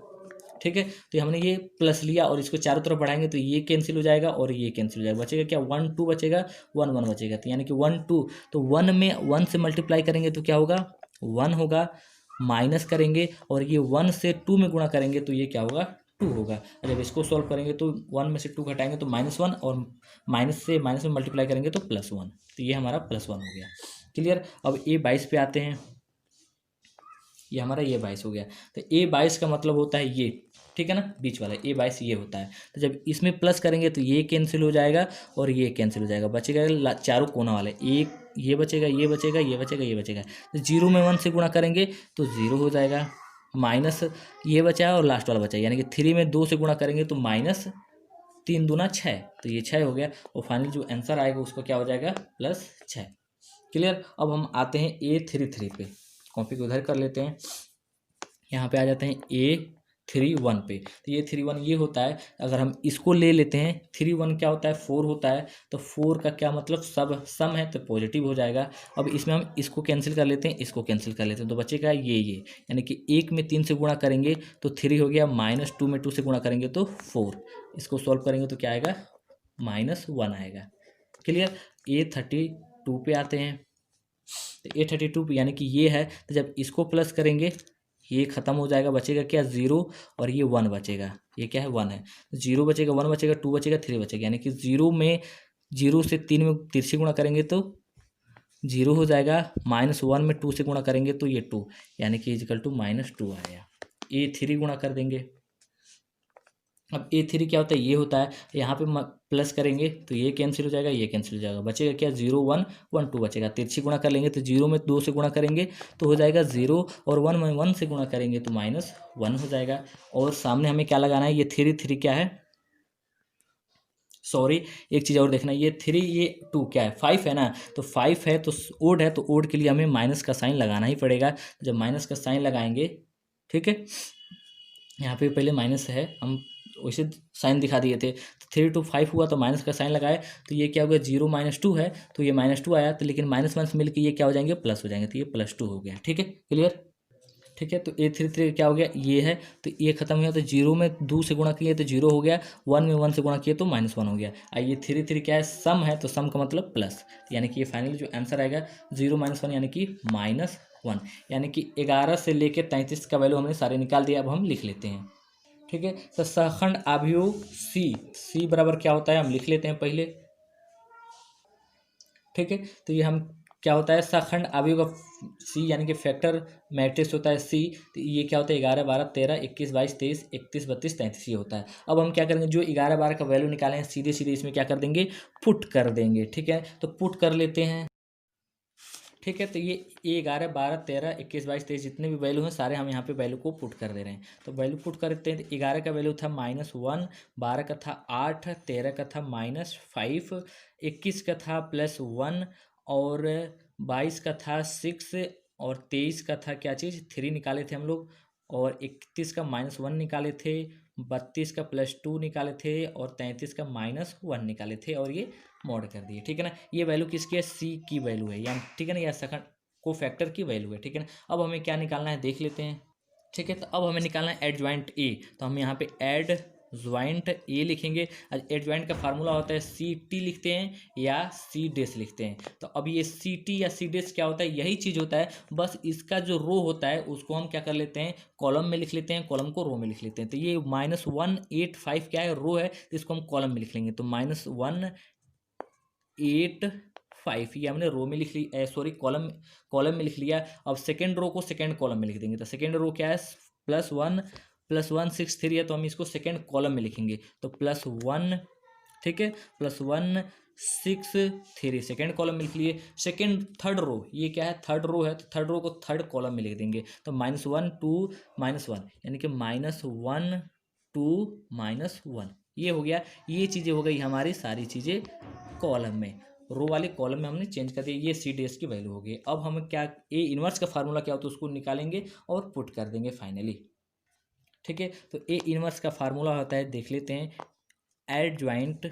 ठीक है, तो हमने ये प्लस लिया और इसको चारों तरफ बढ़ाएंगे तो ये कैंसिल हो जाएगा और ये कैंसिल हो जाएगा, बचेगा क्या, 1 2 बचेगा, 1 1 बचेगा। तो यानी कि 1 2, तो 1 में 1 से मल्टीप्लाई करेंगे तो क्या होगा, 1 होगा, माइनस करेंगे और ये 1 से 2 में गुणा करेंगे तो ये क्या होगा, 2 होगा। और जब इसको सॉल्व करेंगे तो 1 में से 2 घटाएंगे तो -1, और माइनस में मल्टीप्लाई करेंगे तो +1, तो ये हमारा +1 हो गया। क्लियर। अब A22 पे आते हैं, ये हमारा A22 हो गया। तो A22 का मतलब होता है ये, ठीक है ना, बीच वाला A22 ये होता है। तो जब इसमें प्लस करेंगे तो ये कैंसिल हो जाएगा और ये कैंसिल हो जाएगा, बचेगा चारों कोना वाले, एक ये बचेगा, ये बचेगा, ये बचेगा, ये बचेगा। तो 0 में 1 से गुणा करेंगे तो 0 हो जाएगा, माइनस ये बचा और लास्ट वाला बचा, यानी कि 3 में 2 से गुणा करेंगे तो -3 दूना 6, तो ये 6 हो गया। और फाइनल जो आंसर आएगा उसको क्या हो जाएगा, +6। क्लियर। अब हम आते हैं A33 पे, कॉपी को उधर कर लेते हैं, यहाँ पे आ जाते हैं A31 पे। तो ये 31 ये होता है, अगर हम इसको ले लेते हैं, 31 क्या होता है, 4 होता है। तो 4 का क्या मतलब, सब सम है तो पॉजिटिव हो जाएगा। अब इसमें हम इसको कैंसिल कर लेते हैं, इसको कैंसिल कर लेते हैं, तो बचेगा ये, यानी कि 1 में 3 से गुणा करेंगे तो 3 हो गया, -2 में 2 से गुणा करेंगे तो 4। इसको सॉल्व करेंगे तो क्या आएगा, -1 आएगा। क्लियर। A32 पे आते हैं, तो A32 यानी कि ये है। तो जब इसको प्लस करेंगे ये ख़त्म हो जाएगा, बचेगा क्या, 0 और ये 1 बचेगा, ये क्या है, 1 है। 0 बचेगा, 1 बचेगा, 2 बचेगा, 3 बचेगा, यानी कि 0 से 3 में तिरछी गुणा करेंगे तो 0 हो जाएगा, -1 में 2 से गुणा करेंगे तो ये 2, यानी कि =-2 आएगा। A3 गुणा कर देंगे। अब A3 क्या होता है, ये होता है, यहाँ पे प्लस करेंगे तो ये कैंसिल हो जाएगा, ये कैंसिल हो जाएगा, बचेगा क्या, 0 1 1 2 बचेगा। तिरछी गुणा कर लेंगे तो 0 में 2 से गुणा करेंगे तो हो जाएगा 0, और 1 में 1 से गुणा करेंगे तो -1 हो जाएगा। और सामने हमें क्या लगाना है, ये 3 क्या है, सॉरी एक चीज़ और देखना, ये 3 ये 2 क्या है, 5 है ना। तो 5 है तो ओड है, तो ओड के लिए हमें माइनस का साइन लगाना ही पड़ेगा। जब माइनस का साइन लगाएंगे, ठीक है, यहाँ पे पहले माइनस है, हम वैसे साइन दिखा दिए थे। तो 3 to 5 हुआ तो माइनस का साइन लगाए, तो ये क्या हो गया 0 -2 है, तो ये -2 आया, तो लेकिन -1 से मिलकर ये क्या हो जाएंगे प्लस हो जाएंगे, तो ये +2 हो गया। ठीक है, क्लियर। ठीक है, तो A33 क्या हो गया ये है, तो ये खत्म हो गया, तो 0 में 2 से गुणा किए तो 0 हो गया, 1 में 1 से गुणा किए तो -1 हो गया। ये 3 क्या है सम है, तो सम का मतलब प्लस, यानी कि ये फाइनली जो आंसर आएगा 0 -1 यानी कि -1, यानी कि 11 से लेकर 33 का वैल्यू हमने सारे निकाल दिया। अब हम लिख लेते हैं। ठीक है, तो सहखंड आव्यूह सी बराबर क्या होता है हम लिख लेते हैं पहले। ठीक है, तो ये हम क्या होता है सहखंड आव्यूह का सी यानी कि फैक्टर मैट्रिक्स होता है सी, तो ये क्या होता है 11 12 13 21 22 23 31 32 33 ये होता है। अब हम क्या करेंगे जो 11 12 का वैल्यू निकाले हैं सीधे सीधे इसमें क्या कर देंगे पुट कर देंगे। ठीक है, तो पुट कर लेते हैं। ठीक है, तो ये 11 12 13 21 22 23 जितने भी वैल्यू हैं सारे हम यहाँ पे वैल्यू को पुट कर दे रहे हैं। तो वैल्यू पुट करते हैं, तो 11 का वैल्यू था -1, 12 का था 8, 13 का था -5, 21 का था +1 और 22 का था 6 और 23 का था क्या चीज़ 3 निकाले थे हम लोग, और 31 का -1 निकाले थे, 32 का +2 निकाले थे और 33 का -1 निकाले थे, और ये मॉड कर दिए। ठीक है ना, ये वैल्यू किसकी है सी की वैल्यू है, या ठीक है ना, या सेकंड को फैक्टर की वैल्यू है। ठीक है ना, अब हमें क्या निकालना है देख लेते हैं। ठीक है, तो अब हमें निकालना है एडजॉइंट ए, तो हम यहाँ पे एड ज्वाइंट ए लिखेंगे। एडजॉइंट का फार्मूला होता है सी टी लिखते हैं या सी डेस लिखते हैं। तो अब ये सी टी या सी डेस क्या होता है यही चीज़ होता है, बस इसका जो रो होता है उसको हम क्या कर लेते हैं कॉलम में लिख लेते हैं, कॉलम को रो में लिख लेते हैं। तो ये -185 क्या है रो है, तो इसको हम कॉलम में लिख लेंगे, तो -185 ये हमने रो में लिख ली, सॉरी कॉलम में लिख लिया। अब सेकेंड रो को सेकेंड कॉलम में लिख देंगे, तो सेकेंड रो क्या है +1 +163 है, तो हम इसको सेकेंड कॉलम में लिखेंगे, तो +1। ठीक है, +163 सेकेंड कॉलम में लिख लिए। सेकेंड थर्ड रो ये क्या है थर्ड रो है, तो थर्ड रो को थर्ड कॉलम में लिख देंगे, तो -1 2 -1 यानी कि -1 2 -1 ये हो गया। ये चीज़ें हो गई हमारी सारी चीज़ें कॉलम में, रो वाले कॉलम में हमने चेंज कर दिया। ये सी डी एस की वैल्यू हो गई। अब हम क्या ए इनवर्स का फार्मूला क्या होता है उसको निकालेंगे और पुट कर देंगे फाइनली। ठीक है, तो ए इनवर्स का फार्मूला होता है देख लेते हैं एडजॉइंट।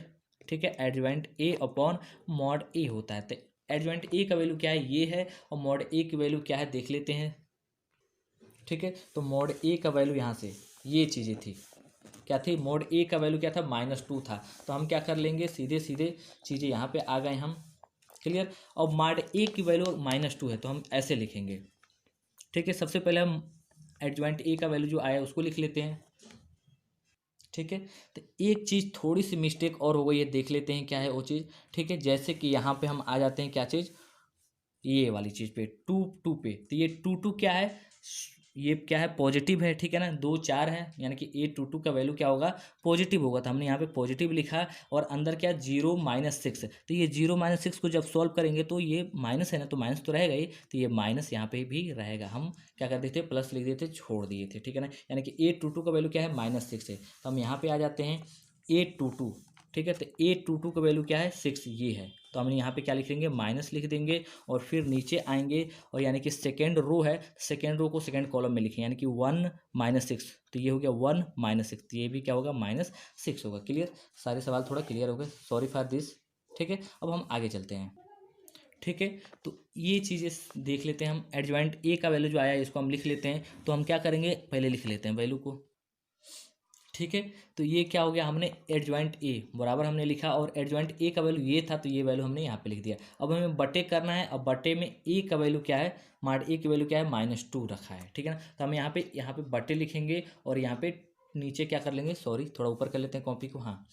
ठीक है, एडजॉइंट ए अपॉन मॉड ए होता है। तो एडजॉइंट ए का वैल्यू क्या है ये है, और मॉड ए की वैल्यू क्या है देख लेते हैं। ठीक है, तो मॉड ए का वैल्यू यहाँ से ये चीज़ें थी क्या थी, मोड ए का वैल्यू क्या था -2 था, तो हम क्या कर लेंगे सीधे सीधे चीज़ें यहाँ पे आ गए हम। क्लियर। और मॉड ए की वैल्यू -2 है, तो हम ऐसे लिखेंगे। ठीक है, सबसे पहले हम एडजॉइंट ए का वैल्यू जो आया उसको लिख लेते हैं। ठीक है, तो एक चीज़ थोड़ी सी मिस्टेक और हो गई है, देख लेते हैं क्या है वो चीज़। ठीक है, जैसे कि यहाँ पे हम आ जाते हैं क्या चीज़ ये वाली चीज़ पे 2 पे, तो ये 2 क्या है ये क्या है पॉजिटिव है। ठीक है ना, 2 4 है यानी कि A22 का वैल्यू क्या होगा पॉजिटिव होगा, तो हमने यहाँ पे पॉजिटिव लिखा, और अंदर क्या 0 -6, तो ये 0 -6 को जब सॉल्व करेंगे तो ये माइनस है ना, तो माइनस तो रहेगा ही, तो ये माइनस यहाँ पे भी रहेगा। हम क्या कर देते प्लस लिख देते छोड़ दिए थे। ठीक है ना, यानी कि A22 का वैल्यू क्या है -6 है, तो हम यहाँ पे आ जाते हैं A22। ठीक है, तो A22 का वैल्यू क्या है 6 ये है, तो हम यहाँ पे क्या लिख देंगे माइनस लिख देंगे, और फिर नीचे आएंगे और यानी कि सेकेंड रो है, सेकेंड रो को सेकेंड कॉलम में लिखें, यानी कि 1 -6, तो ये हो गया 1 -6, तो ये भी क्या होगा -6 होगा। क्लियर, सारे सवाल थोड़ा क्लियर हो गए, सॉरी फॉर दिस। ठीक है, अब हम आगे चलते हैं। ठीक है, तो ये चीज़ें देख लेते हैं हम। एडजॉइंट ए का वैल्यू जो आया है इसको हम लिख लेते हैं, तो हम क्या करेंगे पहले लिख लेते हैं वैल्यू को। ठीक है, तो ये क्या हो गया हमने एडजॉइंट ए बराबर हमने लिखा, और एडजॉइंट ए का वैल्यू ये था, तो ये वैल्यू हमने यहाँ पे लिख दिया। अब हमें बटे करना है, अब बटे में ए का वैल्यू क्या है माड ए की वैल्यू क्या है -2 रखा है। ठीक है ना, तो हम यहाँ पे बटे लिखेंगे, और यहाँ पे नीचे क्या कर लेंगे सॉरी थोड़ा ऊपर कर लेते हैं कॉपी को, हाँ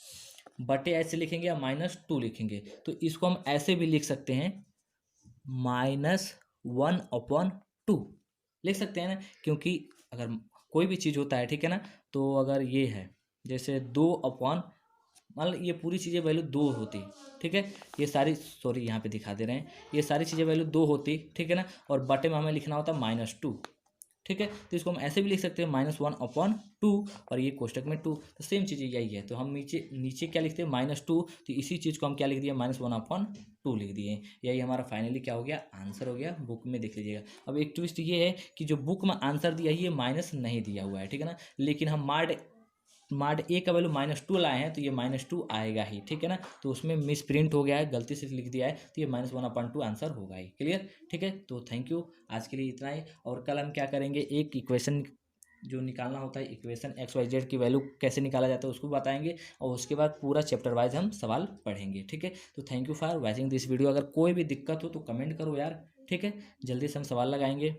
बटे ऐसे लिखेंगे या -2 लिखेंगे, तो इसको हम ऐसे भी लिख सकते हैं -1/2 लिख सकते हैं ना, क्योंकि अगर कोई भी चीज़ होता है ठीक है ना, तो अगर ये है जैसे 2 अपॉन मान लो ये पूरी चीज़ें वैल्यू 2 होती। ठीक है, ये सारी सॉरी यहाँ पे दिखा दे रहे हैं, ये सारी चीज़ें वैल्यू 2 होती। ठीक है ना, और बटे में हमें लिखना होता -2। ठीक है, तो इसको हम ऐसे भी लिख सकते हैं -1/2, और ये कोष्टक में 2, तो सेम चीज़ यही है। तो हम नीचे नीचे क्या लिखते हैं -2, तो इसी चीज़ को हम क्या लिख दिए -1/2 लिख दिए। यही हमारा फाइनली क्या हो गया आंसर हो गया। बुक में देख लीजिएगा। अब एक ट्विस्ट ये है कि जो बुक में आंसर दिया है ये माइनस नहीं दिया हुआ है। ठीक है ना, लेकिन हम माड ए का वैल्यू -2 लाए हैं तो ये -2 आएगा ही, ठीक है ना। तो उसमें मिस प्रिंट हो गया है, गलती से लिख दिया है, तो ये -1/2 आंसर होगा ही। क्लियर, ठीक है। तो थैंक यू, आज के लिए इतना ही। और कल हम क्या करेंगे, एक इक्वेशन जो निकालना होता है, इक्वेशन XYZ की वैल्यू कैसे निकाला जाता है उसको बताएंगे, और उसके बाद पूरा चैप्टर वाइज हम सवाल पढ़ेंगे, ठीक है। तो thank you for watching this video. अगर कोई भी दिक्कत हो तो कमेंट करो यार, ठीक है। जल्दी से हम सवाल लगाएंगे।